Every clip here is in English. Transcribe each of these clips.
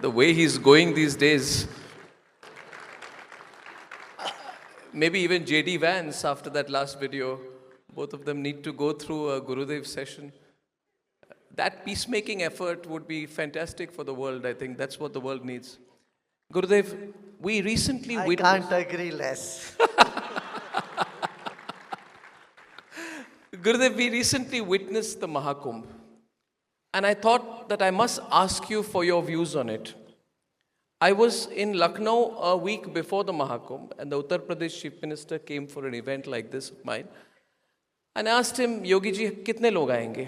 The way he's going these days, maybe even J.D. Vance after that last video, both of them need to go through a Gurudev session. That peacemaking effort would be fantastic for the world. I think that's what the world needs. Gurudev, we recently I witnessed... can't agree less. Gurudev, we recently witnessed the Mahakumbh. And I thought that I must ask you for your views on it. I was in Lucknow a week before the Mahakumbh, and the Uttar Pradesh Chief Minister came for an event like this of mine. And I asked him, Yogi ji, kitne log aayenge?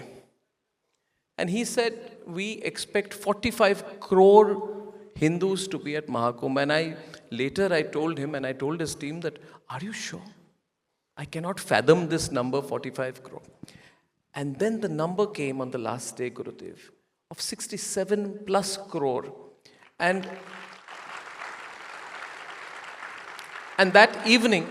And he said, we expect 45 crore Hindus to be at Mahakumbh. And later I told him and I told his team that, are you sure? I cannot fathom this number, 45 crore. And then the number came on the last day, Gurudev, of 67 plus crore. And that evening,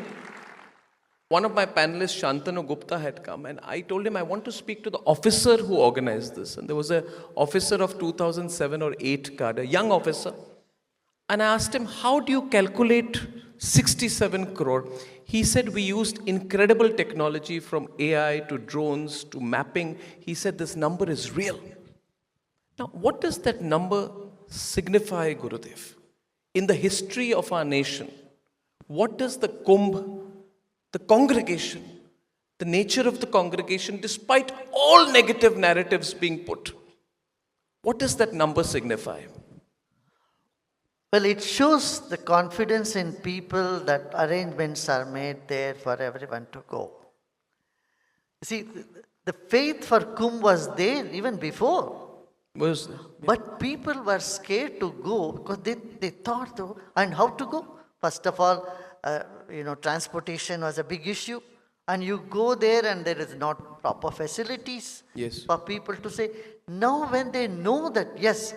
one of my panelists, Shantanu Gupta, had come, and I told him I want to speak to the officer who organized this. And there was an officer of 2007 or 8 card, a young officer. And I asked him, how do you calculate 67 crore? He said, we used incredible technology from AI to drones to mapping. He said, this number is real. Now, what does that number signify, Gurudev? In the history of our nation, what does the Kumbh, the congregation, the nature of the congregation, despite all negative narratives being put, what does that number signify? Well, it shows the confidence in people that arrangements are made there for everyone to go. See, the faith for Kumbh was there even before. But people were scared to go because they thought, and how to go? First of all, transportation was a big issue. And you go there and there is not proper facilities for people to say. Now when they know that, yes,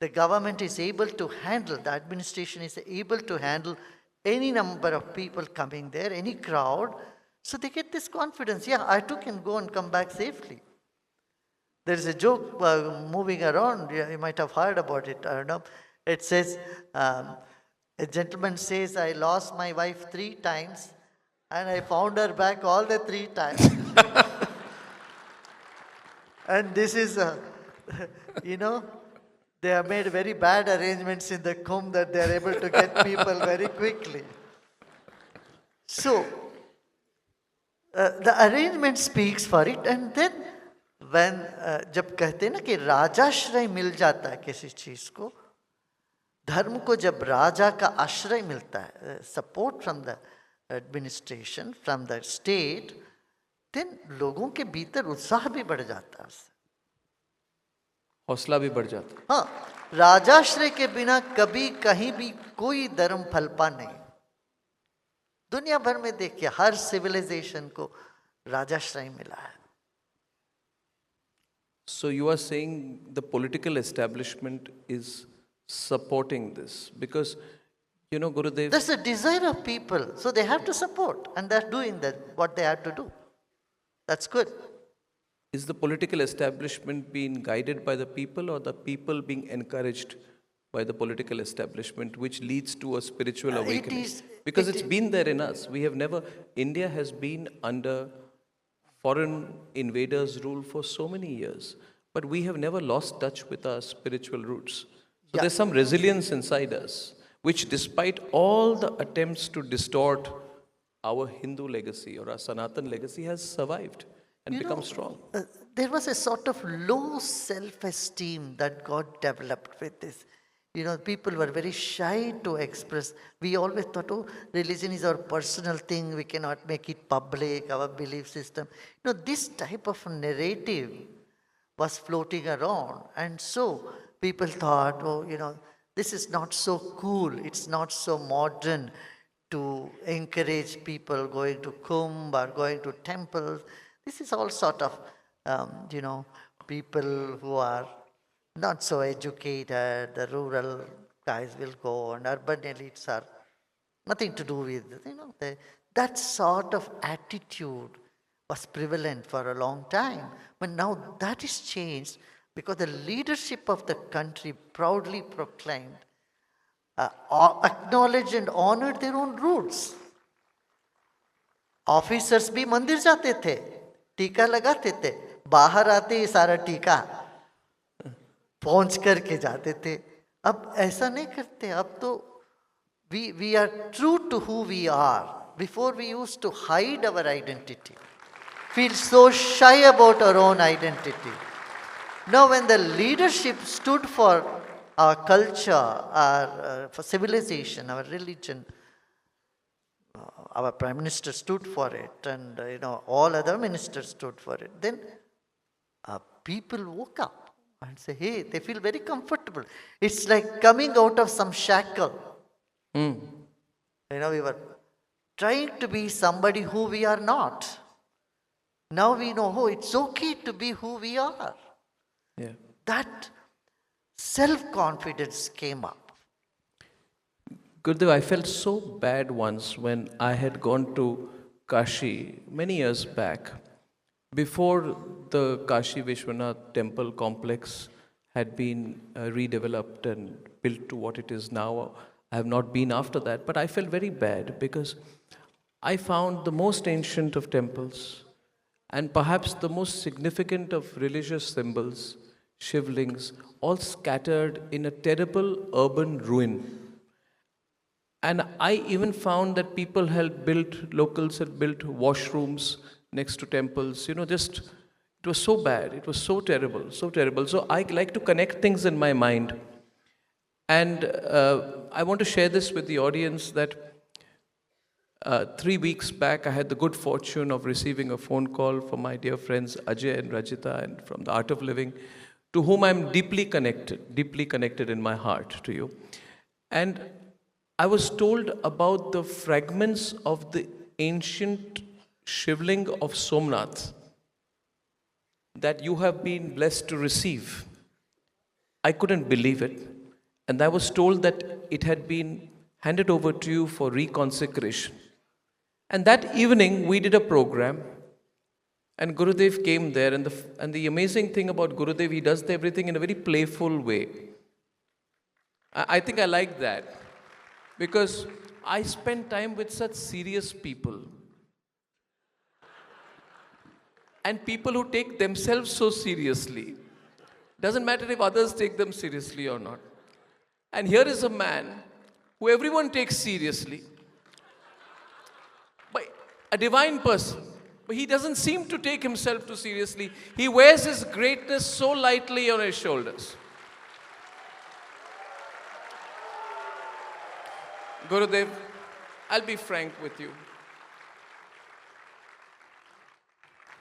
the government is able to handle, the administration is able to handle any number of people coming there, any crowd, so they get this confidence. Yeah, I too can go and come back safely. There is a joke moving around, you might have heard about it, I don't know. It says, a gentleman says, I lost my wife 3 times and I found her back all the 3 times. And this is, they have made very bad arrangements in the Kumbh that they are able to get people very quickly. So, the arrangement speaks for it. And then, when जब कहते हैं ना कि राजाश्रय मिल जाता है किसी चीज़ को, धर्म को जब राजा का आश्रय मिलता है, support from the administration, from the state, then लोगों के भीतर उत्साह भी बढ़ जाता है उससे. हौसला भी बढ़ जाता. हाँ, राजाश्रय के बिना कभी कहीं भी कोई धर्म फलपा नहीं. दुनिया भर में देखिए हर सिविलाइजेशन को राजाश्रय मिला है. So you are saying the political establishment is supporting this because, Gurudev... That's the desire of people. So they have to support and they're doing what they have to do. That's good. Is the political establishment being guided by the people or the people being encouraged by the political establishment, which leads to a spiritual awakening? Because it's been there in us. India has been under foreign invaders' rule for so many years, but we have never lost touch with our spiritual roots. So there's some resilience inside us, which despite all the attempts to distort our Hindu legacy or our Sanatan legacy has survived and become strong. There was a sort of low self-esteem that got developed with this. People were very shy to express. We always thought, religion is our personal thing. We cannot make it public, our belief system. This type of narrative was floating around. And so people thought, this is not so cool. It's not so modern to encourage people going to Kumbh or going to temples. This is all sort of, people who are not so educated, the rural guys will go, and urban elites are nothing to do with, that sort of attitude was prevalent for a long time. But now that is changed, because the leadership of the country proudly proclaimed, acknowledged and honored their own roots. Officers भी मंदिर जाते थे, टीका लगाते थे, बाहर आते ही सारा टीका पहुंच करके जाते थे. अब ऐसा नहीं करते. अब तो we are true to who we are. Before we used to hide our identity, feel so shy about our own identity. Now when the leadership stood for our culture, for civilization, our religion, our Prime Minister stood for it, and all other ministers stood for it. Then people woke up and say, hey, they feel very comfortable. It's like coming out of some shackle. We were trying to be somebody who we are not. Now we know, oh, it's okay to be who we are. Yeah. That self-confidence came up. Gurudev, I felt so bad once when I had gone to Kashi many years back, before the Kashi Vishwanath temple complex had been redeveloped and built to what it is now. I have not been after that, but I felt very bad because I found the most ancient of temples and perhaps the most significant of religious symbols, shivlings, all scattered in a terrible urban ruin. And I even found that locals had built washrooms next to temples, it was so bad, it was so terrible, so terrible. So I like to connect things in my mind. And I want to share this with the audience that 3 weeks back I had the good fortune of receiving a phone call from my dear friends Ajay and Rajita and from the Art of Living, to whom I'm deeply connected in my heart to you. And I was told about the fragments of the ancient shivling of Somnath that you have been blessed to receive. I couldn't believe it. And I was told that it had been handed over to you for reconsecration. And that evening we did a program and Gurudev came there, and the amazing thing about Gurudev, he does everything in a very playful way. I think I like that. Because I spend time with such serious people and people who take themselves so seriously. Doesn't matter if others take them seriously or not. And here is a man who everyone takes seriously, but a divine person. But he doesn't seem to take himself too seriously. He wears his greatness so lightly on his shoulders. Gurudev, I'll be frank with you.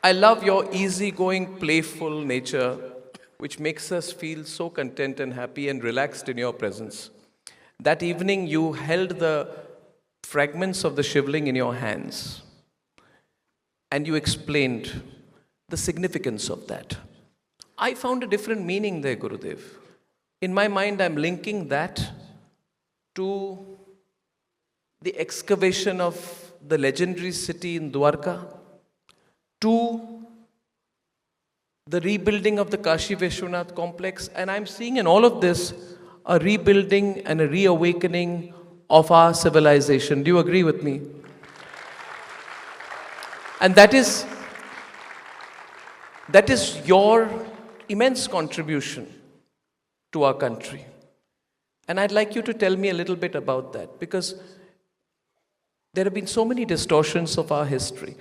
I love your easygoing, playful nature, which makes us feel so content and happy and relaxed in your presence. That evening, you held the fragments of the shivling in your hands, and you explained the significance of that. I found a different meaning there, Gurudev. In my mind, I'm linking that to the excavation of the legendary city in Dwarka, to the rebuilding of the Kashi Vishwanath complex, and I'm seeing in all of this a rebuilding and a reawakening of our civilization. Do you agree with me? And that is your immense contribution to our country. And I'd like you to tell me a little bit about that, because there have been so many distortions of our history.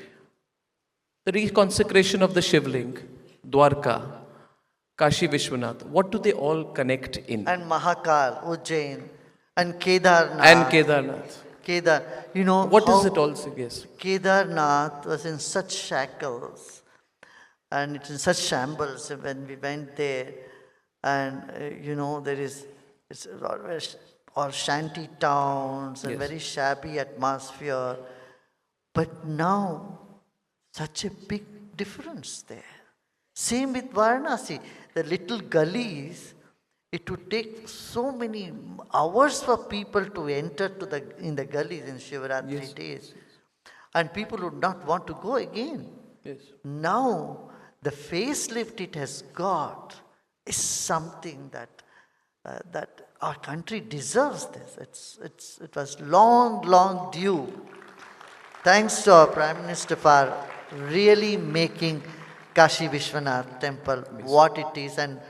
The reconsecration of the Shivling, Dwarka, Kashi Vishwanath, what do they all connect in? And Mahakal, Ujjain, and Kedarnath. And Kedarnath. What does it all suggest? Kedarnath was in such shackles and it's in such shambles when we went there. And it's all shanty towns and very shabby atmosphere. But now, such a big difference there. Same with Varanasi. The little gullies, it would take so many hours for people to enter in the gullies in Shivaratri days. And people would not want to go again. Yes. Now, the facelift it has got, is something that our country deserves this. It was long due. Thanks to our Prime Minister for really making Kashi Vishwanath Temple what it is. And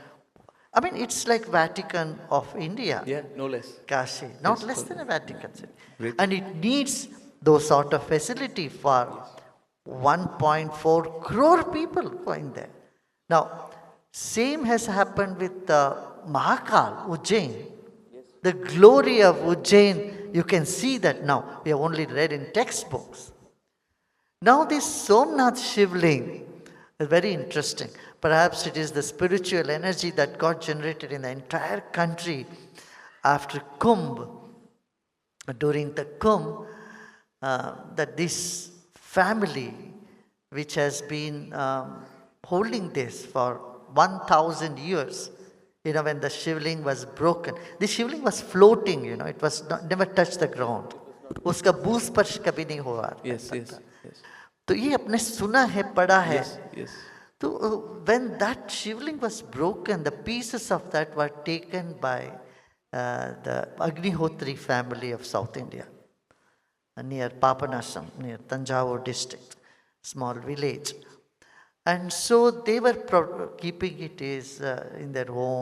I mean, it's like Vatican of India. Yeah, no less. Kashi, not Yes, less no than a less. Vatican city. Great. And it needs those sort of facility for 1.4 crore people going there. Now, same has happened with Mahakal, Ujjain. The glory of Ujjain, you can see that now. We have only read in textbooks. Now this Somnath Shivling is very interesting. Perhaps it is the spiritual energy that got generated in the entire country after Kumbh. During the Kumbh, that this family, which has been holding this for 1,000 years, when the shivling was broken, the shivling was floating, it was never touched the ground. उसका भू स्पर्श कभी नहीं हुआ Yes, yes, yes. तो ये अपने सुना है पढ़ा है Yes, yes. तो when that shivling was broken, the pieces of that were taken by the Agnihotri family of South India, near Papanasam, near Tanjavur district, small village. And so they were keeping it in their home.